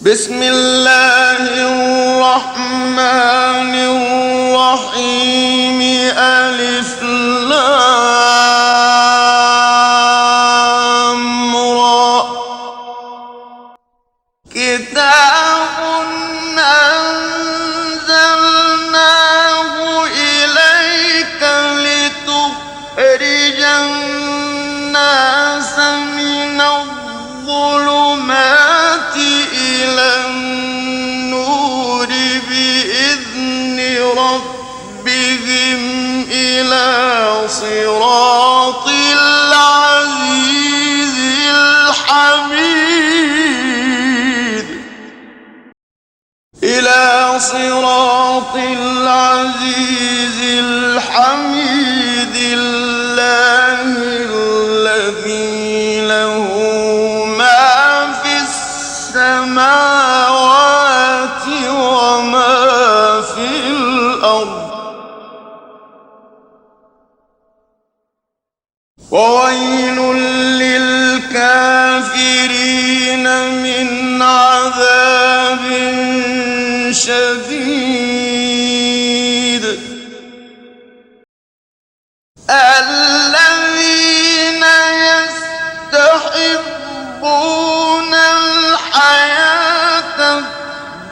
بسم الله الرحمن الرحيم ألف لام را كتاب أنزلناه إليك لتخرج الناس من الظلمات إلى النور بإذن ربهم إلى صراط العزيز الحميد الله الذي له ما في السماوات وما في الأرض وويل للكافرين من عذاب شديد الذين يستحبون الحياة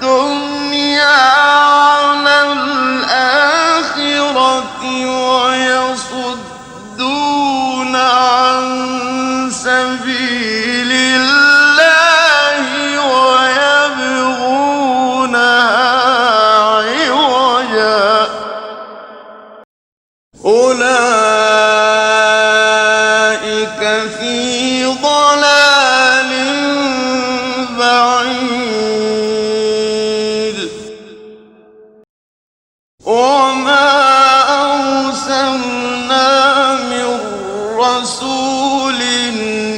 الدنيا على الآخرة ويصدون عن سبيل الله ويبغونها عوجا أولئك في ضلال بعيد وما أرسلنا من رسول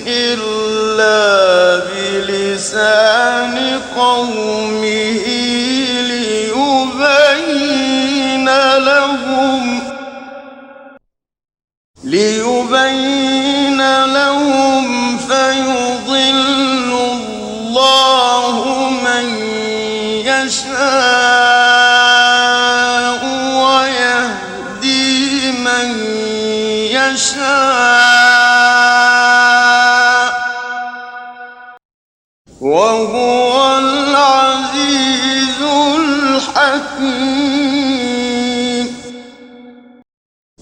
إلا بلسان قومه ليبين لهم فيضل الله من يشاء ويهدي من يشاء وهو العزيز الحكيم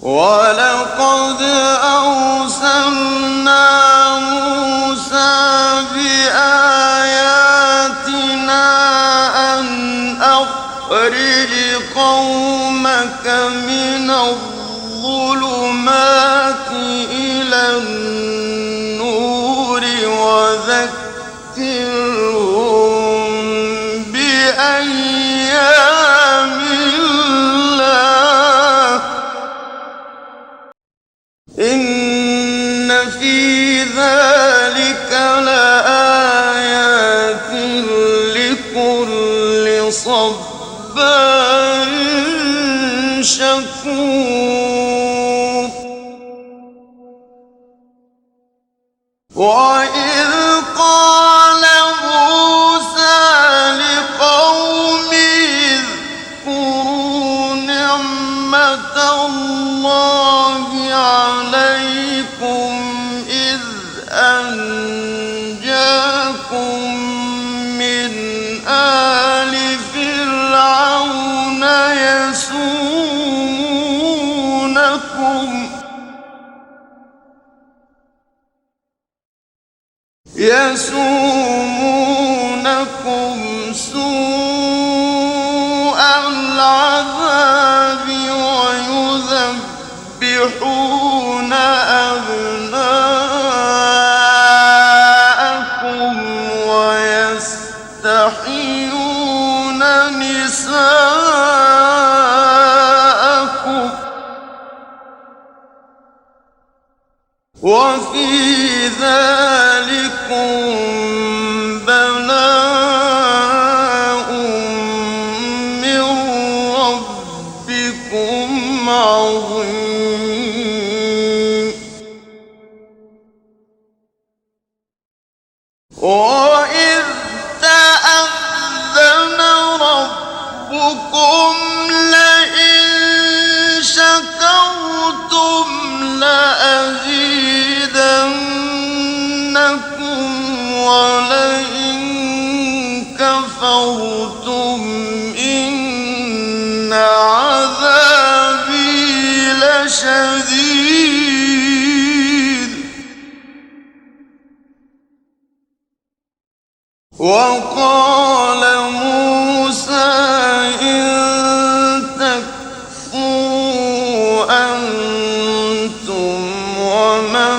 ولقد أرسلنا موسى بآياتنا أن أخرج قومك من الظلمات إلى النور وذكرهم بأيام الله إن في ذلك لآيات لكل صبار شكور وإذ قال موسى لقومه اذكروا نعمة الله عليكم إذ أنجاكم من آل فرعون يسومونكم سوء العذاب ويذبحون أبناءكم ويستحيون نساءكم وفي ذلكم بلاء من ربكم عظيم وإذ تأذن وَلَئِن كَفَرْتُمْ إِنَّ عَذَابِي لَشَدِيدٌ وَقَالَ مُوسَىٰ إِن تَكْفُرُوا أَنتُمْ وَمَن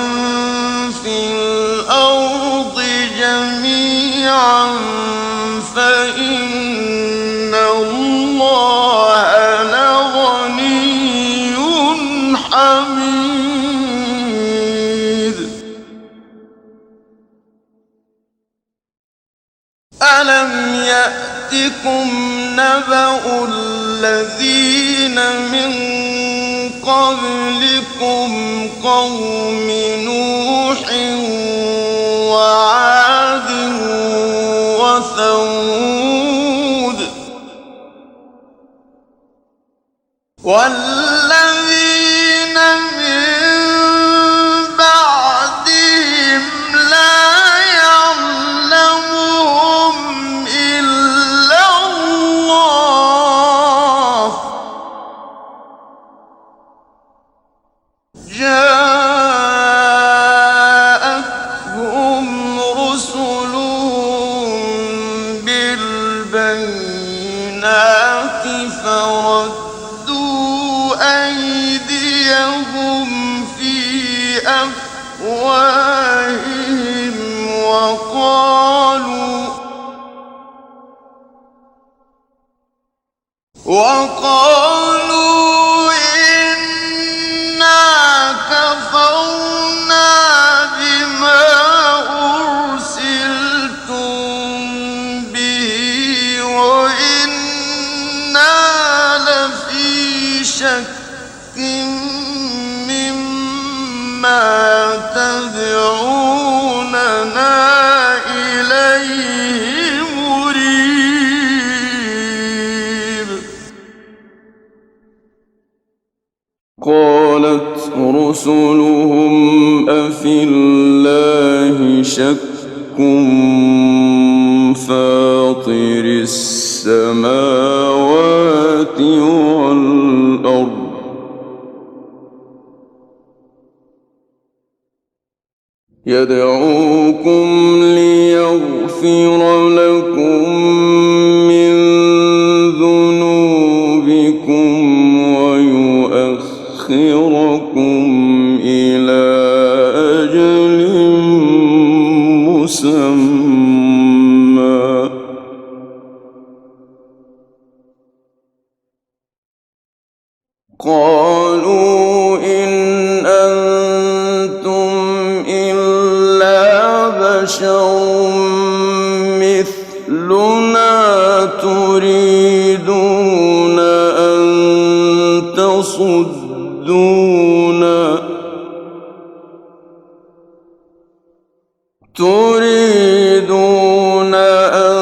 فِي الْأَرْضِ جَمِيعًا فَإِنَّ اللَّهَ لَغَنِيٌّ حَمِيدٌ أَلَمْ يَأْتِكُمْ نَبَأُ الَّذِينَ مِن قَبْلِكُمْ قَوْمِ نُوحٍ وَعَادٍ وَثَمُودَ وَالَّذِينَ مِن بَعْدِهِمْ لَا يَعْلَمُهُمْ إِلَّا اللَّهُ جاءتهم رسلهم بالبينات فردوا أيديهم في أفواههم وقالوا إنا كفرنا بما أرسلتم به وإنا لفي شك مما تدعوننا إليه مريب قالت رسلهم أفي الله شك فاطر السماوات والأرض يدعوكم ليغفر لكم من ذنوبكم ويؤخركم إلى أجل مسمى قالوا إن أنتم إلا بشر مثلنا تريدون أن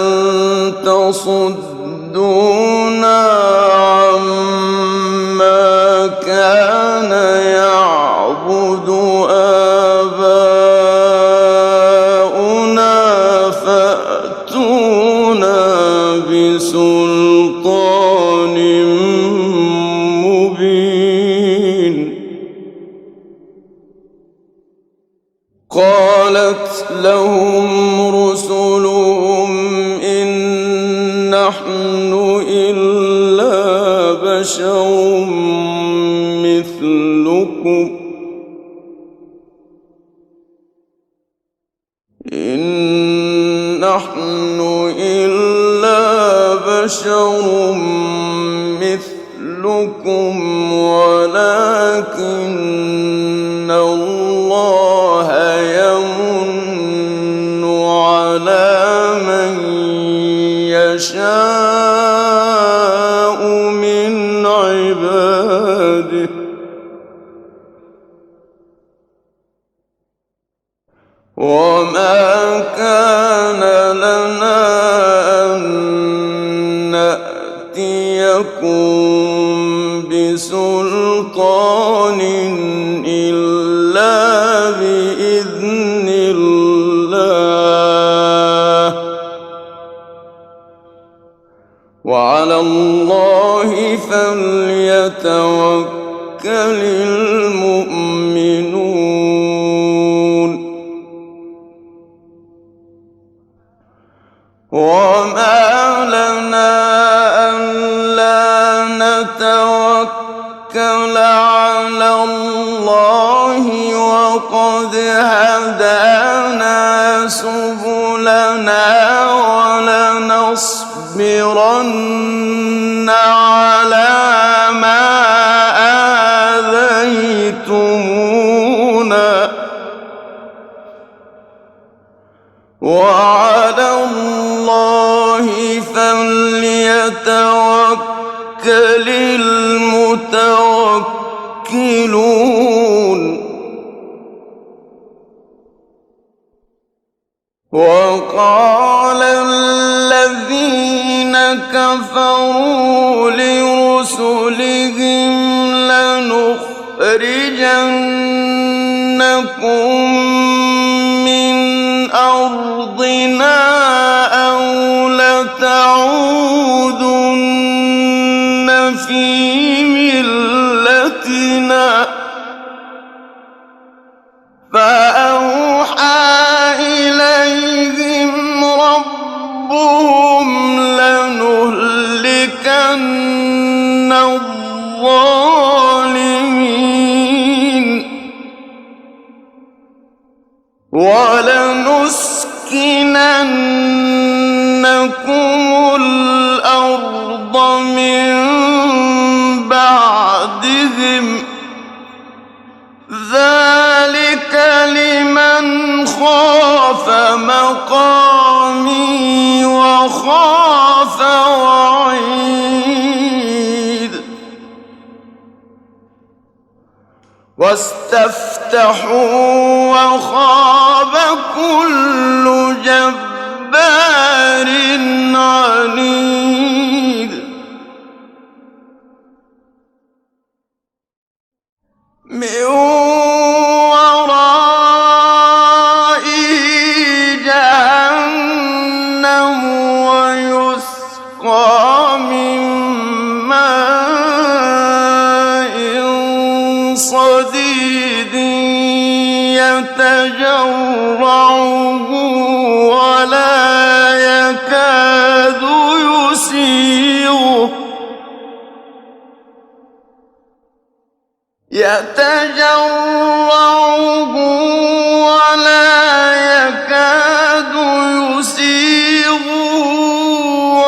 تصدونا عما كان يعبد آباؤنا فأتونا بسلطان مبين قالت لهم رسلهم إن نحن إلا بشر مثلكم إن نحن إلا بشر مثلكم ولكن الله يمن على من يشاء من عباده وما كان لنا أن نأتيكم بسلطان إلا بإذن الله وعلى الله فليتوكل المؤمنون وما لنا ألا نتوكل على الله وقد هدانا سبلنا ولنصبرن على ما آذيتمونا وعلى الله فليتوكل المتوكلون وقال الذين كفروا لرسلهم لنخرجنكم من أرضنا أو لتعودن في ملتنا فأوحى إليهم ربهم لنهلكن الظالمين ولنسكننكم الأرض من بعدهم ذلك لمن خاف مقامي وخاف وعيد واستفتحوا وخاب كل جبار عنيد من ورائه جهنم ويسقى من ماء صديد يتجرعه ولا يكاد يسيغه ولا يكاد يسيغه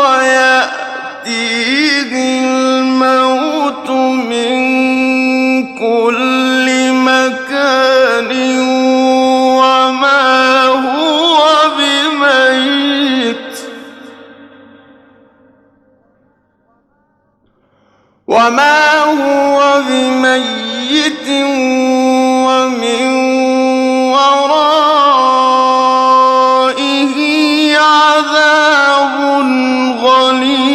ويأتيه الموت من كل مكان وما هو بميت ومن ورائه عذاب غليظ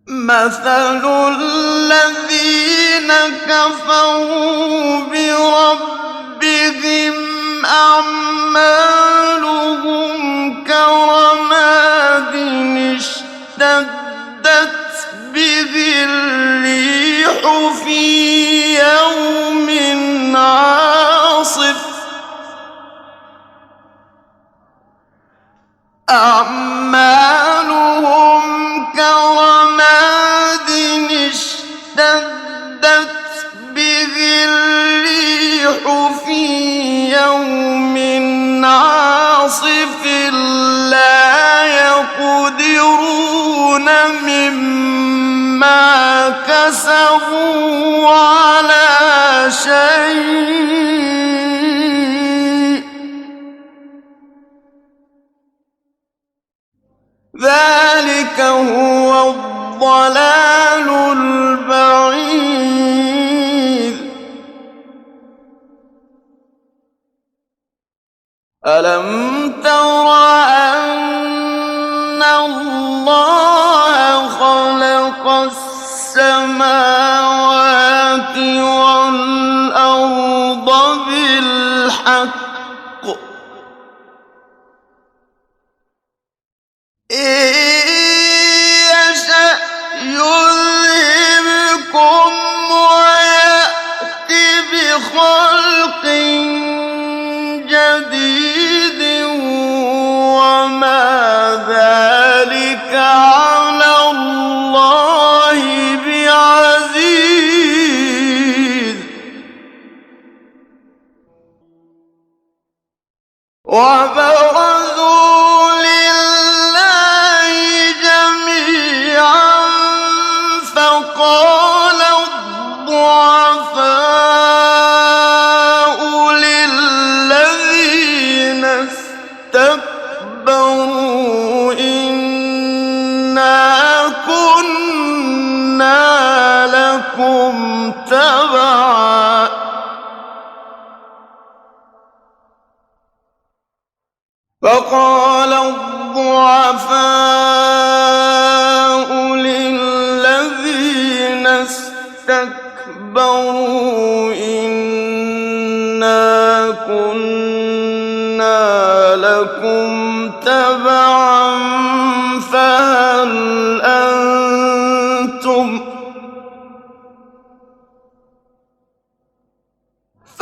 مثل الذين كفروا بربهم أعمالهم كرماد اشتدت به الريح في يوم عاصف أعمالهم كرماد اشتدت به الريح في يوم عاصف لا يقدرون مما كسبوا على شيء ذلك هو الضلال البعيد ألم تر أن الله خلق السماوات والأرض بالحق تبعا فقال الضعفاء للذين استكبروا إنا كنا لكم تبعا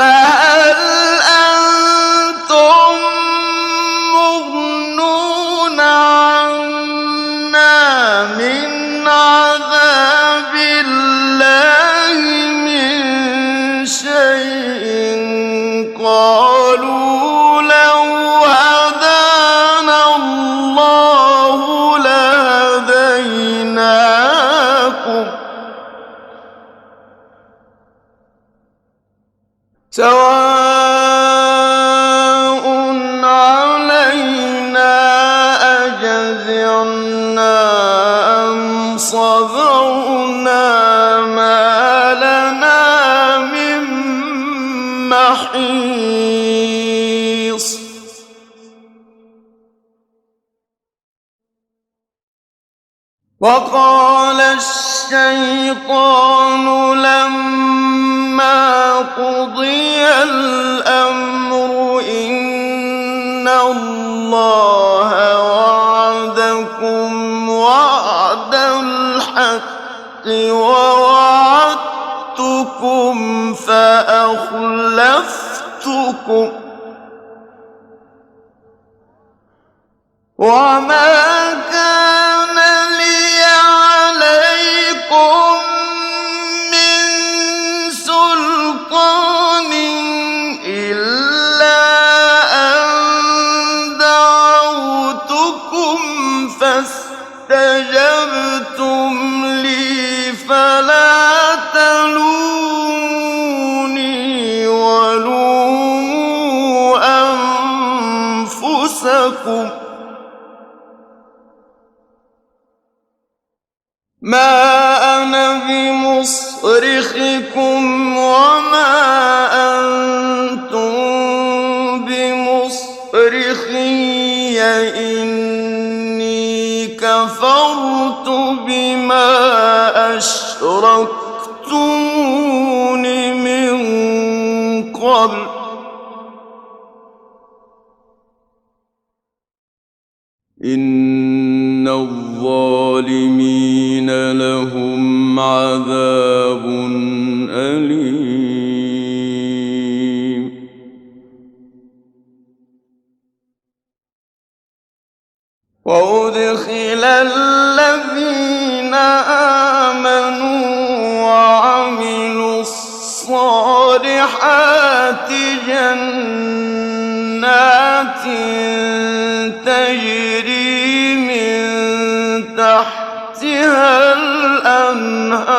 فهل أنتم مغنون عنا من عذاب الله من شيء قالوا لو هدانا الله لهديناكم سواء علينا أجزعنا أم صبرنا ما لنا من محيص وقال الشيطان لما قضي الأمر إن الله وعدكم وعد الحق ووعدتكم فأخلفتكم وما كان لي عليكم من سلطان إلا أن دعوتكم فاستجبتم لي فلا تلوموني ولوموا أنفسكم ما أنا بمصرخكم وما أنتم بمصرخي إني كفرت بما أشركتمون من قبل إن الظالمين لهم عذاب أليم وأدخل الذين آمنوا وعملوا الصالحات جنات تجري من تحتها الأنهار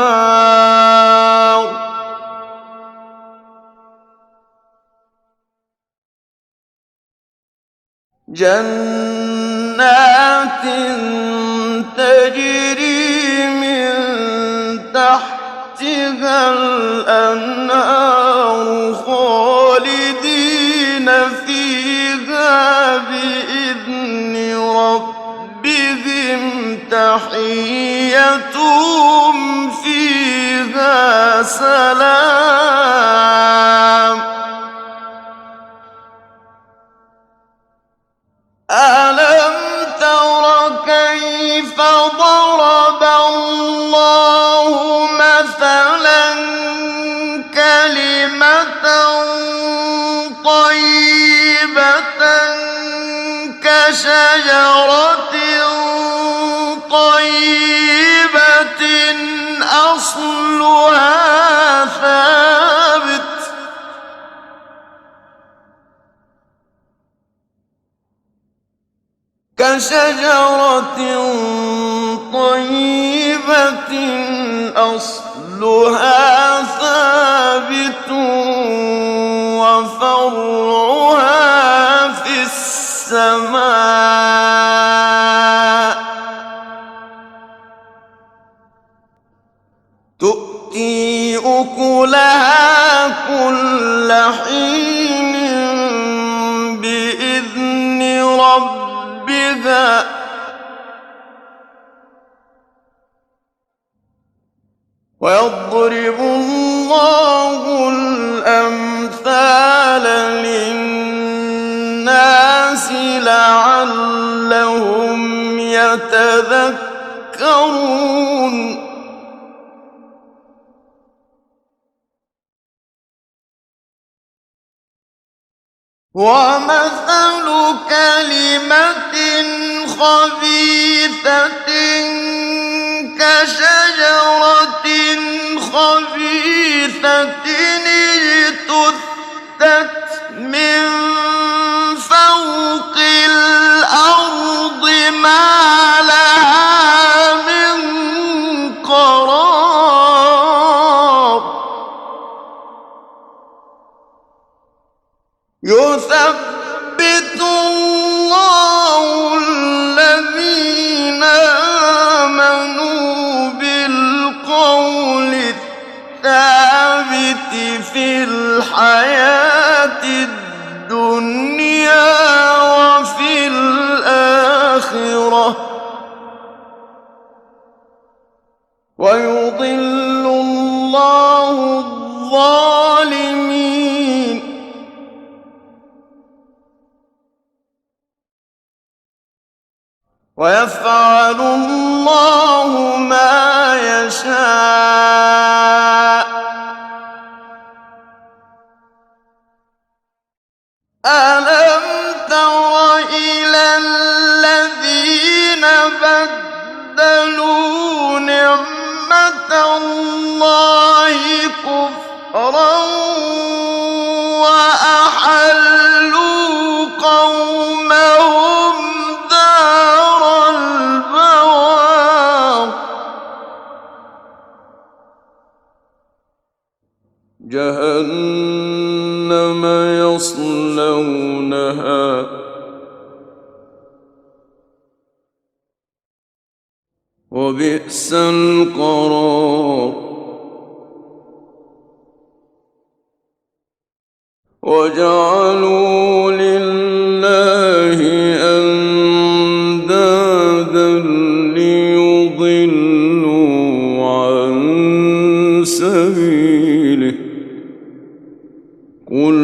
جنات تجري من تحتها الأنهار خالدين فيها بإذن ربهم تحيتهم فيها سلام ألم تر كيف ضرب الله مثلا كلمة طيبة كشجرة طيبة أصلها ثابت كشجرة طيبة أصلها ثابت وفرعها في السماء تؤتي أكلها كل حين بإذن ربها ويضرب الله الأمثال للناس لعلهم يتذكرون ومثل كلمة خبيثة كشجرة خبيثة اجتثت من فوق الأرض ما لها من قرار يثبت الله الذين آمنوا بالقول الثابت في الحياة الدنيا وفي الآخرة ويضل الله الظالمين ويفعل الله ما يشاء ألم تر إلى الذين بدلوا نعمة الله كفرا وأحلوا قومهم دار البوار جهنم يصلونها وبئس القرار وجعلوا لله أندادا ليضلوا عن سبيله قل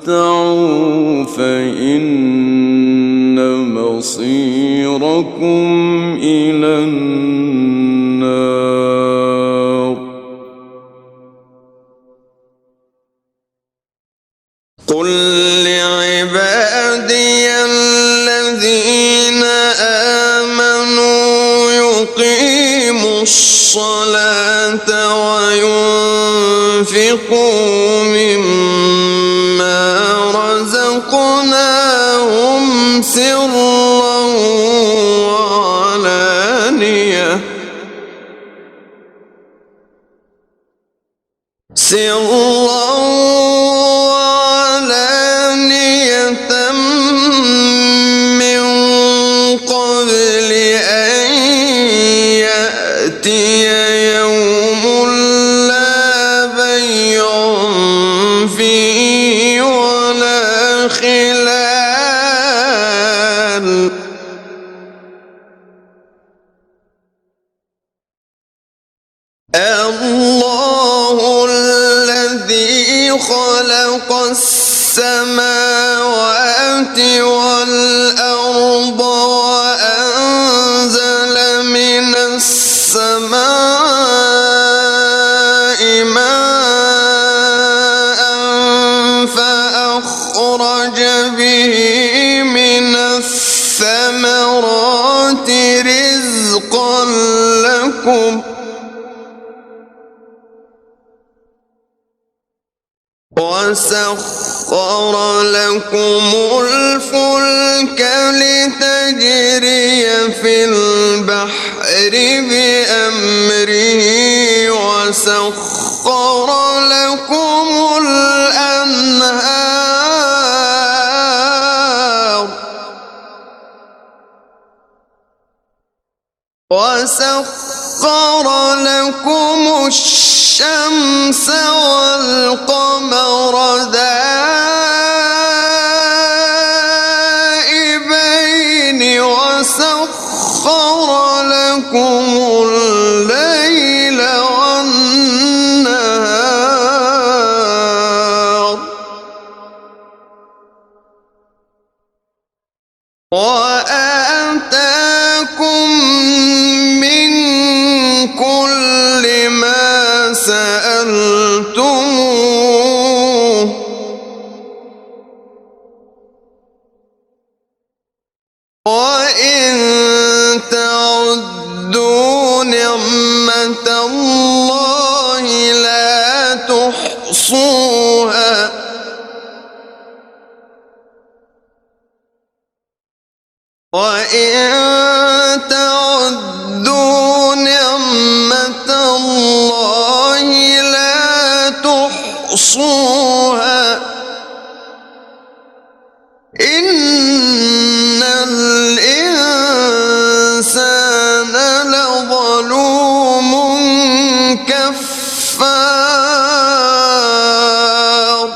تمتعوا فإن مصيركم إلى النار قل لعبادي الذين آمنوا يقيموا الصلاة وينفقوا مما رزقناهم سرا وعلانية من قبل أن يأتي يوم لا بيع فيه ولا خلال الله الذي خلق السماوات والأرض وأنزل من السماء ماء فأخرج به من الثمرات رزقا لكم وسخر لكم الفلك لتجري في البحر بأمره وسخر لكم الأنهار وسخر وسخر لكم الشمس والقمر دائبين وسخر لكم الليل والنهار وآتاكم من كل ما سألتموه وإن تعدوا نعمة الله لا تحصوها وإن تعدوا نعمة الله لا تحصوها إن الإنسان لظلوم كفار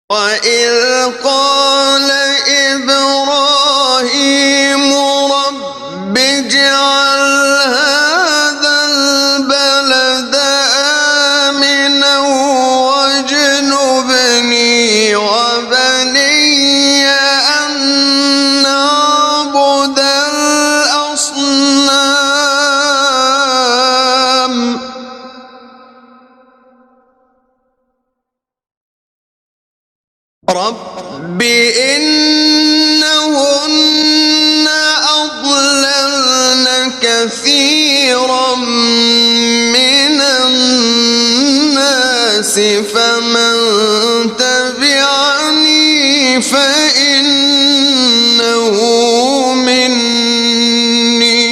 وإذ قال إبراهيم رب اجعل هذا البلد آمنا واجنبني وبني أن نعبد الأصنام رب إنهن أضللن كثيرا من الناس فمن تبعني فإنه مني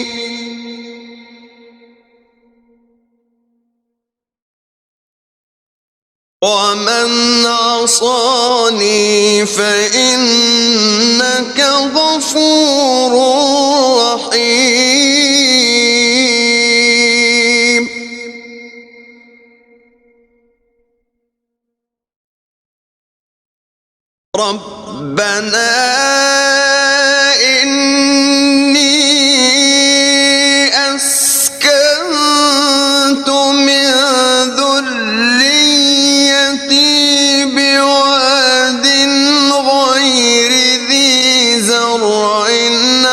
ومن عصاني فإنك غفور رحيم ربنا إني أسكنت من ذريتي بواد غير ذي زرع عند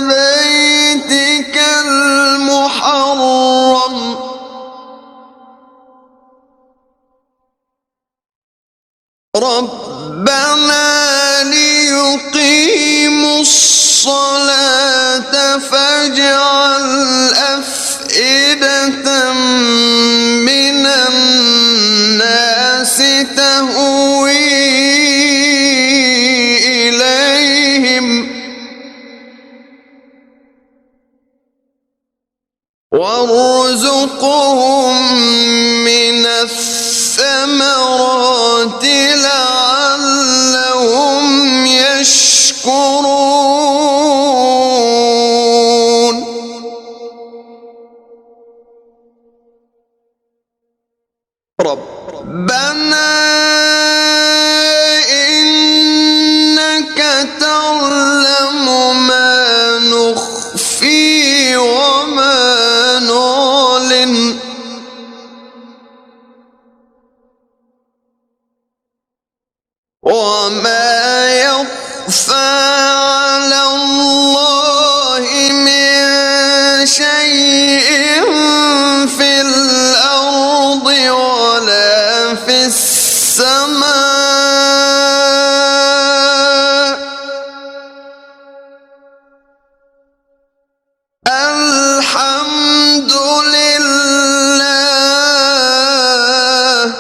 بيتك المحرم ربنا ليقيموا الصلاة فاجعل أفئدة من الناس تهوي إليهم وارزقهم من الثمرات لعلهم يشكرون ربنا إنك تعلم ما نخفي وما نعلن وما يخفى على الله من شيء في الأرض ولا في السماء الحمد لله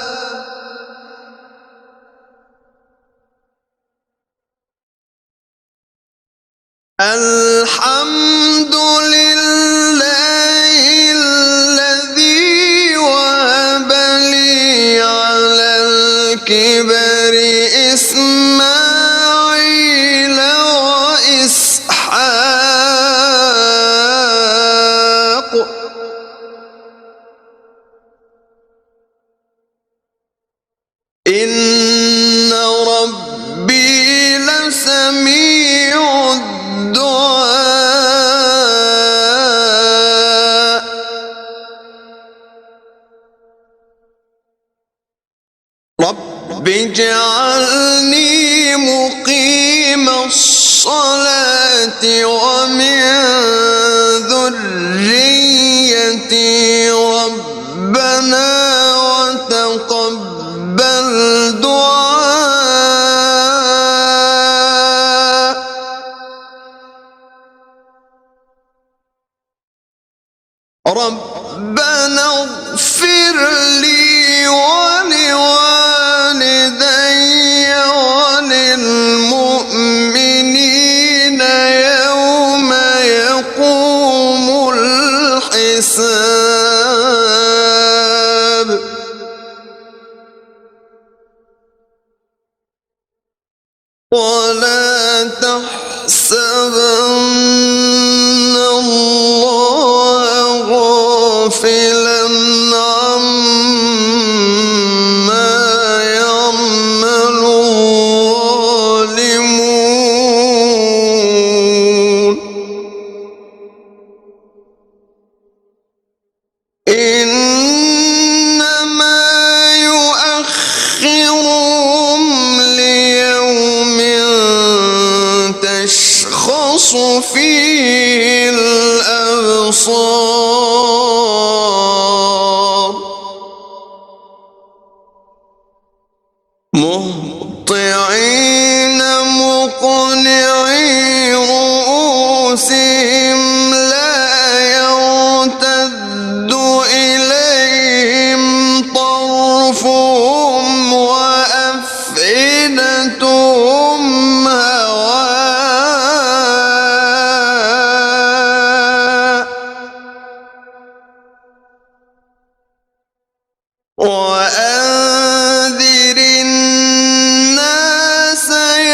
الحمد لله الذي وهب لي على الكبر إسماعيل اجعلني مقيم الصلاة ومن ذريتي ربنا وتقبل دعاء ربنا اغفر لي ولوالدي وللمؤمنين يوم يقوم الحساب ولا تحسبن الله غافلا عما يعمل الظالمون إنما يؤخرهم ليوم تشخص فيه الأبصار مهطعين مقنعي رؤوسهم لا يرتد إليهم طرفهم وأفئدتهم هواء وأنذر الناس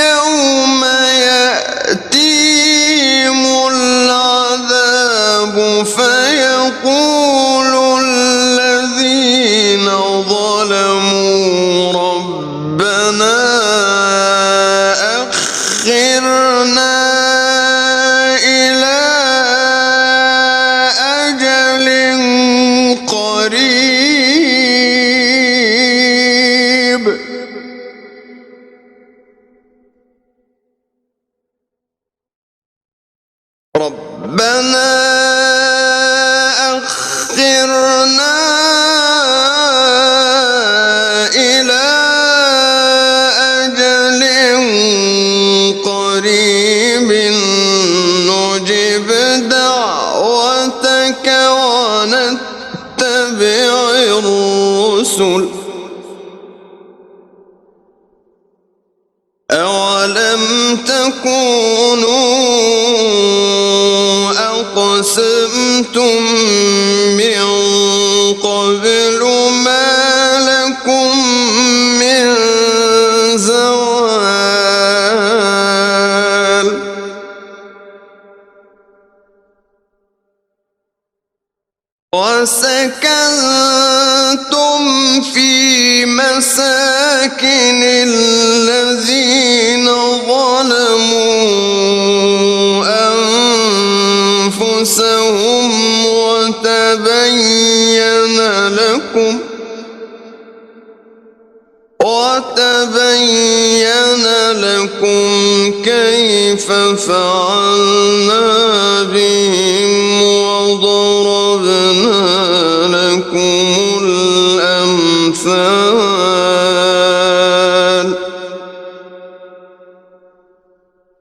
يوم يأتيهم العذاب فيقول الذين ظلموا ربنا أخرنا إلى أجل قريب ربنا أخرنا إلى أجل قريب نجب دعوتك ونتبع الرسل أولم تكونوا أقسمتم من قبل ما لكم من زوال وسكنتم في مساكن الذين ظلموا أنفسهم وتبين لكم كيف فعلنا بهم وضربنا لكم الأمثال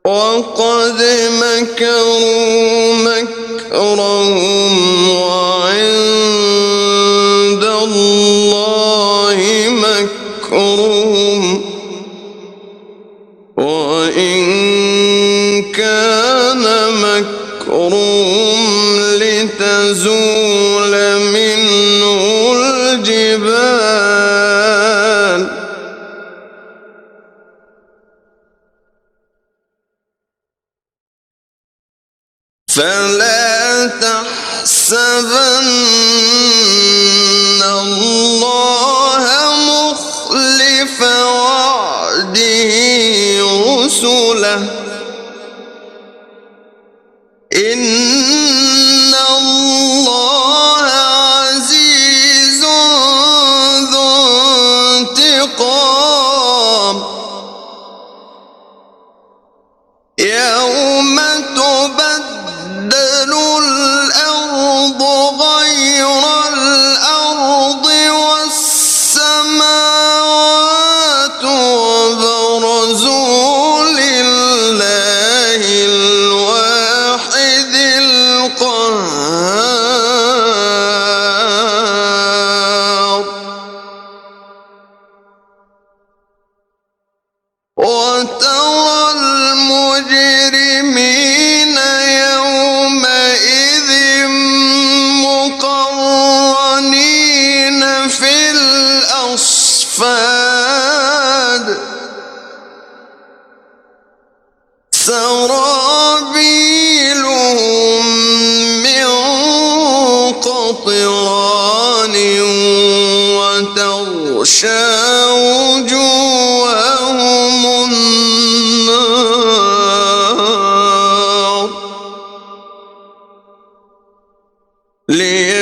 وقد مكروا مكرهم وعند الله مكرهم وإن كان مكرهم لتزول منه الجبال فلا تحسبن الله مخلف وعده رسله إن الله عزيز ذو انتقام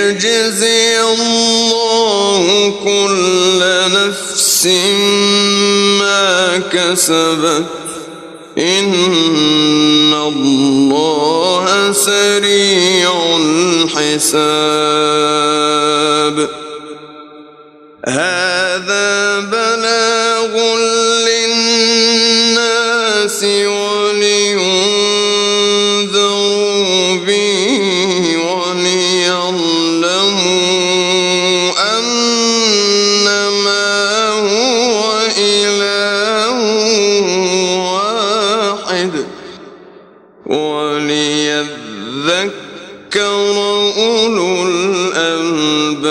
ليجزي الله كل نفس ما كسبت إن الله سريع الحساب هذا بلاغ للناس ولينذروا به وليعلموا أنما هو إله واحد وليذكر أولو الألباب.